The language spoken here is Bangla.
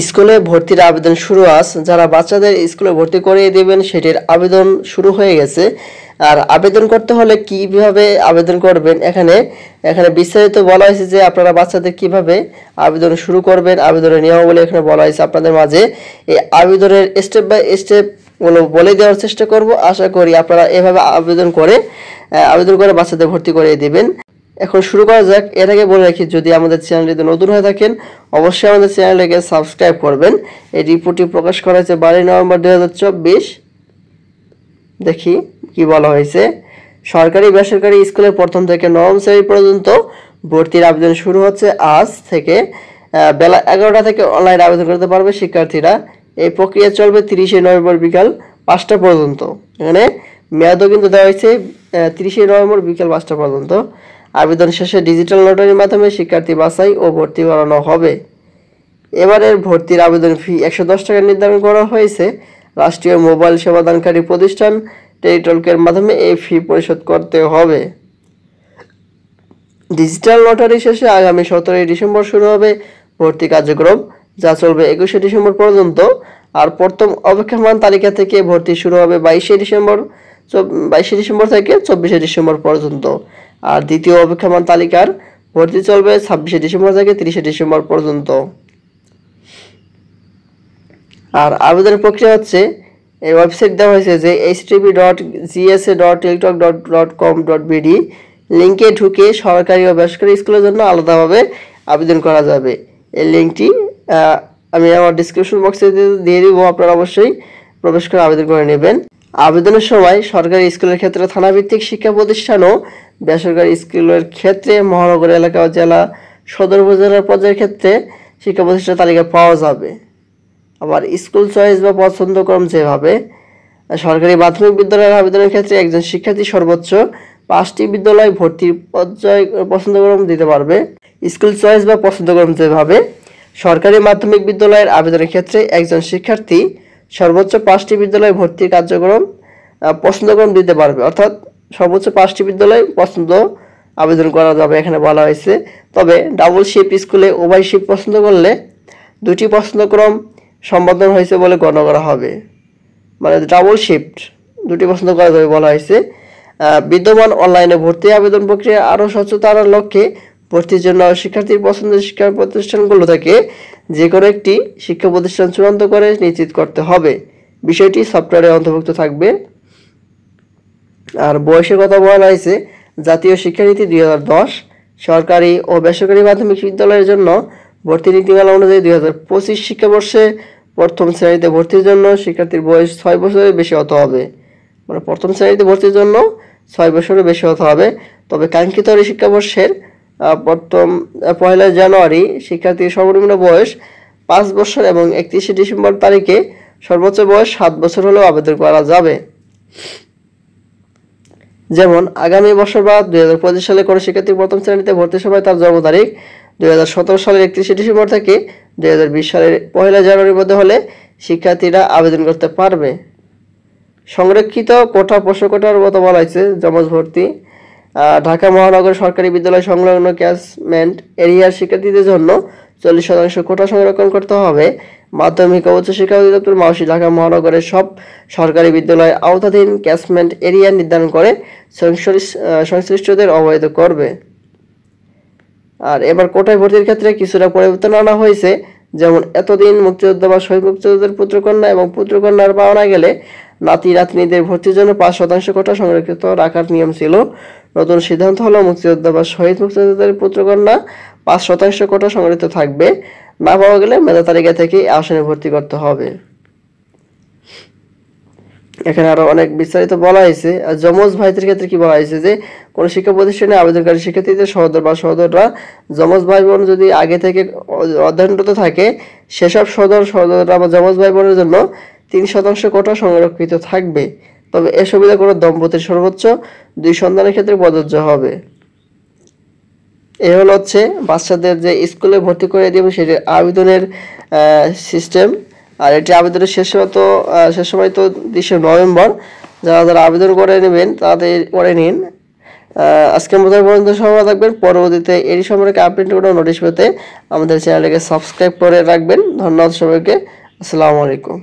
স্কুলে ভর্তির আবেদন শুরু আজ। যারা বাচ্চাদের স্কুলে ভর্তি করিয়ে দেবেন সেটির আবেদন শুরু হয়ে গেছে। আর আবেদন করতে হলে কিভাবে আবেদন করবেন এখানে বিস্তারিত বলা হয়েছে যে আপনারা বাচ্চাদের কিভাবে আবেদন শুরু করবেন, আবেদনের নিয়মাবলী এখানে বলা হয়েছে আপনাদের মাঝে। এই আবেদনের স্টেপ বাই স্টেপ বলে দেওয়ার চেষ্টা করব। আশা করি আপনারা এভাবে আবেদন করে বাচ্চাদের ভর্তি করিয়ে দিবেন। এখন শুরু করা যাক। এর আগে বলে রাখি, যদি আমাদের চ্যানেলটিতে নতুন হয়ে থাকেন অবশ্যই আমাদের চ্যানেলটিকে সাবস্ক্রাইব করবেন। এই রিপোর্টটি প্রকাশ করা হয়েছে 12 নভেম্বর 2024। দেখি কি বলা হয়েছে। সরকারি বেসরকারি স্কুলের প্রথম থেকে নবম শ্রেণী পর্যন্ত ভর্তির আবেদন শুরু হচ্ছে আজ থেকে। বেলা 11টা থেকে অনলাইন আবেদন করতে পারবে শিক্ষার্থীরা। এই প্রক্রিয়া চলবে 30 নভেম্বর বিকাল 5টা পর্যন্ত। এখানে মেয়াদও কিন্তু দেওয়া হয়েছে 30 নভেম্বর বিকাল 5টা পর্যন্ত। আবেদন শেষে ডিজিটাল নোটারির মাধ্যমে শিক্ষার্থী বাছাই ও ভর্তি করানো হবে। এবারের ভর্তির আবেদন ফি 110 টাকা নির্ধারণ করা হয়েছে। রাষ্ট্রীয় মোবাইল সেবাদানকারী প্রতিষ্ঠান টেলিটকের মাধ্যমে এই ফি পরিশোধ করতে হবে। ডিজিটাল লটারি শেষে আগামী 17 ডিসেম্বর শুরু হবে ভর্তি কার্যক্রম, যা চলবে 21 ডিসেম্বর পর্যন্ত। আর প্রথম অপেক্ষমান তালিকা থেকে ভর্তি শুরু হবে 22 ডিসেম্বর থেকে 24 ডিসেম্বর পর্যন্ত। আর দ্বিতীয় অপেক্ষমান তালিকার ভর্তি চলবে 26 ডিসেম্বর থেকে 30 ডিসেম্বর পর্যন্ত। আর আবেদনের প্রক্রিয়া হচ্ছে, এই ওয়েবসাইট দেওয়া হয়েছে যে http.gsa.teletalk.com.bd লিঙ্কে ঢুকে সরকারি ও বেসরকারি স্কুলের জন্য আলাদাভাবে আবেদন করা যাবে। এই লিঙ্কটি আমি আমার ডিসক্রিপশন বক্সে দিয়ে দিব, আপনারা অবশ্যই প্রবেশ করে আবেদন করে নেবেন। আবেদনের সময় সরকারি স্কুলের ক্ষেত্রে থানাভিত্তিক শিক্ষা প্রতিষ্ঠান ও বেসরকারি স্কুলের ক্ষেত্রে মহানগর এলাকা ও জেলা সদর উপজেলার পর্যায়ের ক্ষেত্রে শিক্ষা প্রতিষ্ঠানের তালিকা পাওয়া যাবে। আবার স্কুল চয়েস বা পছন্দক্রম যেভাবে সরকারি প্রাথমিক বিদ্যালয়ের আবেদনের ক্ষেত্রে একজন শিক্ষার্থী সর্বোচ্চ 5টি বিদ্যালয় ভর্তির পছন্দক্রম দিতে পারবে। স্কুল চয়েস বা পছন্দক্রম যেভাবে সরকারি মাধ্যমিক বিদ্যালয়ের আবেদনের ক্ষেত্রে একজন শিক্ষার্থী সর্বোচ্চ 5টি বিদ্যালয় ভর্তির কার্যক্রম পছন্দক্রম দিতে পারবে, অর্থাৎ সর্বোচ্চ 5টি বিদ্যালয় পছন্দ আবেদন করা যাবে এখানে বলা হয়েছে। তবে ডাবল শিফট স্কুলে উভয় শিফট পছন্দ করলে 2টি পছন্দক্রম সম্পাদন হয়েছে বলে গণ্য করা হবে। মানে ডাবল শিফট 2টি পছন্দ করা যাবে বলা হয়েছে। বিদ্যমান অনলাইনে ভর্তি আবেদন প্রক্রিয়া আরও স্বচ্ছতার লক্ষ্যে ভর্তির জন্য শিক্ষার্থীর পছন্দের শিক্ষা প্রতিষ্ঠানগুলো থেকে যে কোনো একটি শিক্ষা প্রতিষ্ঠান চূড়ান্ত করে নিশ্চিত করতে হবে। বিষয়টি সফটওয়্যারে অন্তর্ভুক্ত থাকবে। আর বয়সের কথা বলা হয়েছে, জাতীয় শিক্ষানীতি 2010 সরকারি ও বেসরকারি মাধ্যমিক বিদ্যালয়ের জন্য ভর্তি নীতিমালা অনুযায়ী 2025 শিক্ষাবর্ষে প্রথম শ্রেণীতে ভর্তির জন্য শিক্ষার্থীর বয়স 6 বছরের বেশি হতে হবে। মানে প্রথম শ্রেণীতে ভর্তির জন্য 6 বছরের বেশি হতে হবে। তবে কাঙ্ক্ষিত শিক্ষাবর্ষের প্রথম 1 জানুয়ারি শিক্ষার্থীর সর্বনিম্ন বয়স 5 বছর এবং 31 ডিসেম্বর তারিখে সর্বোচ্চ বয়স 7 বছর হলেও আবেদন করা যাবে। যেমন আগামী বছর বা 2025 সালে কোনো শিক্ষার্থী প্রথম শ্রেণীতে ভর্তির সময় তার জন্ম তারিখ 2017 সালের 31 ডিসেম্বর থেকে 2020 সালের 1 জানুয়ারির মধ্যে হলে শিক্ষার্থীরা আবেদন করতে পারবে। সংরক্ষিত কোটা প্রশ্নকোটার মতো বলা হয়েছে জমজ ভর্তি। ঢাকা মহানগর সরকারি বিদ্যালয় সংলগ্ন ক্যাচমেন্ট এরিয়ার শিক্ষার্থীদের জন্য 40% কোটা সংরক্ষণ করতে হবে। মাধ্যমিক ও উচ্চশিক্ষা অধিদপ্তর মাওসী ঢাকা মহানগরের সব সরকারি বিদ্যালয়ের আওতাধীন ক্যাচমেন্ট এরিয়া নির্ধারণ করে সংশ্লিষ্টদের অবহিত করবে। আর এবার কোটায় ভর্তির ক্ষেত্রে কিছুটা পরিবর্তন আনা হয়েছে। যেমন এতদিন মুক্তিযোদ্ধা বা শহীদ মুক্তিযোদ্ধার পুত্রকন্যা এবং পুত্রকন্যার পাওয়া না গেলে নাতি নাতনিদের ভর্তির জন্য 5% কোটা সংরক্ষিত রাখার নিয়ম ছিল। নতুন সিদ্ধান্ত হলো মুক্তিযোদ্ধা বা শহীদ মুক্তিযোদ্ধার পুত্রকন্যা 5% কোটা সংরক্ষিত থাকবে। না পাওয়া গেলে মেধা তালিকা থেকে আসনে ভর্তি করতে হবে। এখানে আরো অনেক বিস্তারিত বলা হয়েছে। আর যমজ ভাইদের ক্ষেত্রে কি বলা হয়েছে যে কোন শিক্ষা প্রতিষ্ঠানে আবেদনকারী শিক্ষার্থীদের সহোদর বা সহোদররা যমজ ভাই বোন যদি আগে থেকে অধ্যয়নরত থাকে সেসব সহোদররা বা যমজ ভাই বোনের জন্য 3% কোটা সংরক্ষিত থাকবে। তবে এ সুবিধা কোনো দম্পতির সর্বোচ্চ 2 সন্তানের ক্ষেত্রে প্রযোজ্য হবে। এ হচ্ছে বাচ্চাদের যে স্কুলে ভর্তি করে দেবে সেটার আবেদনের সিস্টেম। আর এটি আবেদনের শেষ সময় তো 30 নভেম্বর। যারা আবেদন করে নেবেন তাদের করে নিন। আজকের মতো পর্যন্ত সবাই থাকবেন। পরবর্তীতে এই সম্পর্কে আপডেট কোনো নোটিশ পেতে আমাদের চ্যানেলটাকে সাবস্ক্রাইব করে রাখবেন। ধন্যবাদ সবাইকে। আসসালামু আলাইকুম।